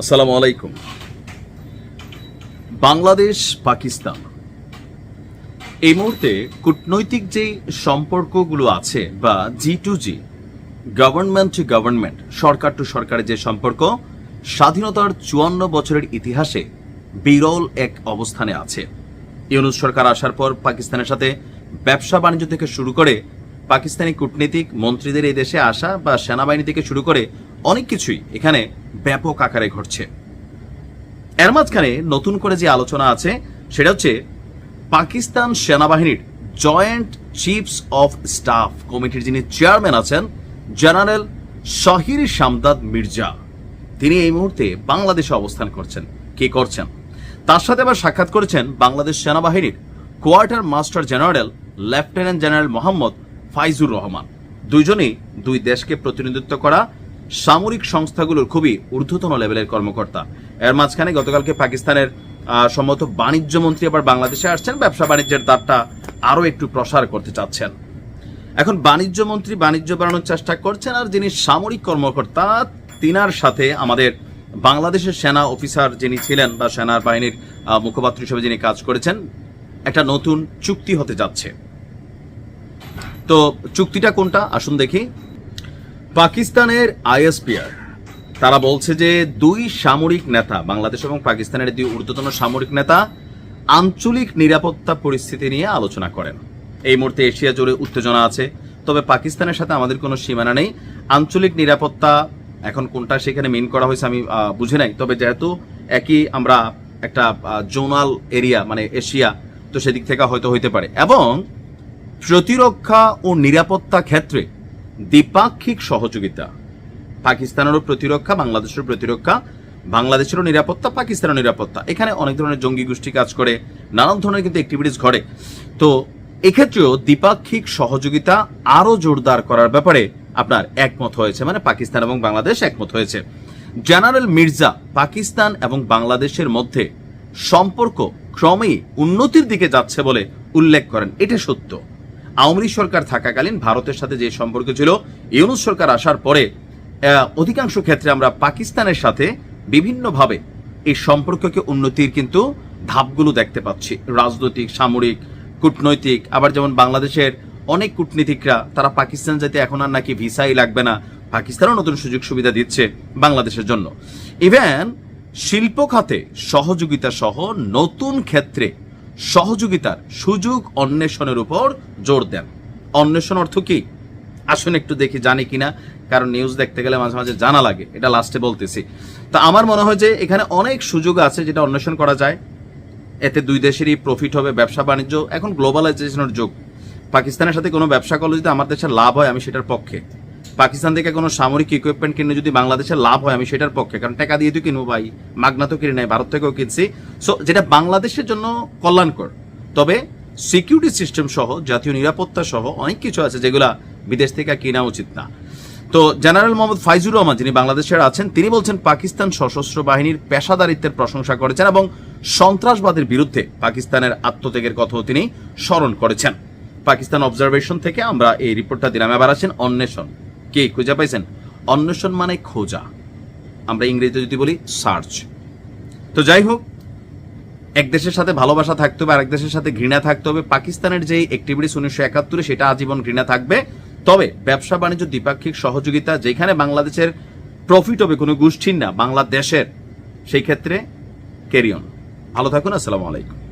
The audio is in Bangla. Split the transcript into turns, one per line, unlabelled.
আসসালামু আলাইকুম। বাংলাদেশ পাকিস্তান এই মুহূর্তে কূটনৈতিক যে সম্পর্কগুলো আছে বা G2G, গভর্নমেন্ট টু গভর্নমেন্ট, সরকার টু সরকারের যে সম্পর্ক, স্বাধীনতার 54 বছরের ইতিহাসে বিরল এক অবস্থানে আছে। ইউনূস সরকার আসার পর পাকিস্তানের সাথে ব্যবসা বাণিজ্য থেকে শুরু করে পাকিস্তানি কূটনীতিক মন্ত্রীদের এই দেশে আসা বা সেনাবাহিনী থেকে শুরু করে অনেক কিছুই এখানে ব্যাপক আকারে ঘটছে। এর মাঝখানে নতুন করে যে আলোচনা আছে সেটা হচ্ছে পাকিস্তান সেনাবাহিনীর জয়েন্ট চিফস অফ স্টাফ কমিটির যিনি চেয়ারম্যান আছেন জেনারেল শাহির শামদাদ মির্জা, তিনি এই মুহূর্তে বাংলাদেশে অবস্থান করছেন। কি করছেন? তার সাথে আবার সাক্ষাৎ করেছেন বাংলাদেশ সেনাবাহিনীর quarter master general lieutenant general Mohammad Faizur Rahman. দুইজনই দুই দেশকে প্রতিনিধিত্ব করা সামরিক সংস্থাগুলোর খুবই ঊর্ধ্বতন লেভেলের কর্মকর্তা। এর মাঝখানে গতকালকে পাকিস্তানের সম্ভবত বাণিজ্য মন্ত্রী আবার বাংলাদেশে আসছেন, ব্যবসা বাণিজ্যের দ্বারটা আরো একটু প্রসার করতে চাচ্ছেন। এখন বাণিজ্য মন্ত্রী বাণিজ্য বাড়ানোর চেষ্টা করছেন, আর যিনি সামরিক কর্মকর্তা তিনার সাথে আমাদের বাংলাদেশের সেনা অফিসার যিনি ছিলেন বা সেনা বাহিনীর মুখপাত্র হিসেবে যিনি কাজ করেছেন, একটা নতুন চুক্তি হতে যাচ্ছে। তো চুক্তিটা কোনটা আসুন দেখি। পাকিস্তানের ISPR তারা বলছে যে দুই সামরিক নেতা, বাংলাদেশ এবং পাকিস্তানের দুই ঊর্ধ্বতন সামরিক নেতা আঞ্চলিক নিরাপত্তা পরিস্থিতি নিয়ে আলোচনা করেন। এই মুহূর্তে এশিয়া জুড়ে উত্তেজনা আছে, তবে পাকিস্তানের সাথে আমাদের কোনো সীমানা নেই। আঞ্চলিক নিরাপত্তা এখন কোনটা সেখানে মিন করা হয়েছে আমি বুঝি নাই, তবে যেহেতু একই আমরা একটা জোনাল এরিয়া মানে এশিয়া, তো সেদিক থেকে হয়তো হইতে পারে। এবং প্রতিরক্ষা ও নিরাপত্তা ক্ষেত্রে দ্বিপাক্ষিক সহযোগিতা, পাকিস্তানেরও প্রতিরক্ষা, বাংলাদেশের প্রতিরক্ষা, বাংলাদেশেরও নিরাপত্তা, পাকিস্তানের নিরাপত্তা, এখানে অনেক ধরনের জঙ্গি গোষ্ঠী কাজ করে, নানান ধরনের কিন্তু অ্যাক্টিভিটিস ঘটে। তো এক্ষেত্রেও দ্বিপাক্ষিক সহযোগিতা আরো জোরদার করার ব্যাপারে আপনার একমত হয়েছে, মানে পাকিস্তান এবং বাংলাদেশ একমত হয়েছে। জেনারেল মির্জা পাকিস্তান এবং বাংলাদেশের মধ্যে সম্পর্ক ক্রমেই উন্নতির দিকে যাচ্ছে বলে উল্লেখ করেন। এটা সত্য। আওয়ামী লীগ সরকার থাকাকালীন ভারতের সাথে যে সম্পর্ক ছিল, ইউনূস সরকার আসার পরে অধিকাংশ ক্ষেত্রে আমরা পাকিস্তানের সাথে বিভিন্নভাবে এই সম্পর্ককে উন্নতির কিন্তু ধাপগুলো দেখতে পাচ্ছি, রাজনৈতিক, সামরিক, কূটনৈতিক। আবার যেমন বাংলাদেশের অনেক কূটনীতিকরা তারা পাকিস্তান যেতে এখন আর নাকি ভিসাই লাগবে না, পাকিস্তানও নতুন সুযোগ সুবিধা দিচ্ছে বাংলাদেশের জন্য। ইভেন শিল্প খাতে সহযোগিতা সহ নতুন ক্ষেত্রে সহযোগিতার সুযোগ অন্বেষণের উপর জোর দেন। অন্বেষণ অর্থ কি আসুন একটু দেখি, জানি কিনা, কারণ নিউজ দেখতে গেলে মাঝে মাঝে জানা লাগে, এটা লাস্টে বলতেছি। তা আমার মনে হয় যে এখানে অনেক সুযোগ আছে যেটা অন্বেষণ করা যায়, এতে দুই দেশেরই প্রফিট হবে। ব্যবসা বাণিজ্য এখন গ্লোবালাইজেশনের যুগ, পাকিস্তানের সাথে কোনো ব্যবসা করলে যদি আমার দেশের লাভ হয় আমি সেটার পক্ষে, পাকিস্তান থেকে কোনো সামরিক ইকুইপমেন্ট কিনে যদি বাংলাদেশের লাভ হয় আমি সেটার পক্ষে, কারণ টাকা দিয়ে তো কিনবো ভাই, মাগনা তো কিনে নেই, ভারত থেকেও কিনছি। সো যেটা বাংলাদেশের জন্য কল্যাণকর, তবে সিকিউরিটি সিস্টেম সহ জাতীয় নিরাপত্তা সহ অনেক কিছু আছে যেগুলা বিদেশ থেকে কিনা উচিত না। তো জেনারেল মোহাম্মদ ফাইজুর রহমান যিনি বাংলাদেশের আছেন, তিনি বলছেন পাকিস্তান সশস্ত্র বাহিনীর পেশাদারিত্বের প্রশংসা করেছেন এবং সন্ত্রাসবাদের বিরুদ্ধে পাকিস্তানের আত্মত্যাগের কথাও তিনি স্মরণ করেছেন। পাকিস্তান অবজারভেশন থেকে আমরা এই রিপোর্টটা দিলাম। এবার আছেন অন্বেষণ। কি খুঁজে পাইছেন? অন্বেষণ মানে খোঁজা, আমরা ইংরেজিতে যদি বলি সার্চ। তো যাই হোক, এক দেশের সাথে ভালোবাসা থাকতে হবে, আরেক দেশের সাথে ঘৃণা থাকতে হবে। পাকিস্তানের যে অ্যাক্টিভিটিস 1971 সেটা আজীবন ঘৃণা থাকবে, তবে ব্যবসা বাণিজ্য দ্বিপাক্ষিক সহযোগিতা যেখানে বাংলাদেশের প্রফিট হবে কোনো গোষ্ঠীর না, বাংলাদেশের, সেই ক্ষেত্রে ক্যারি অন। ভালো থাকুন। আসসালামু আলাইকুম।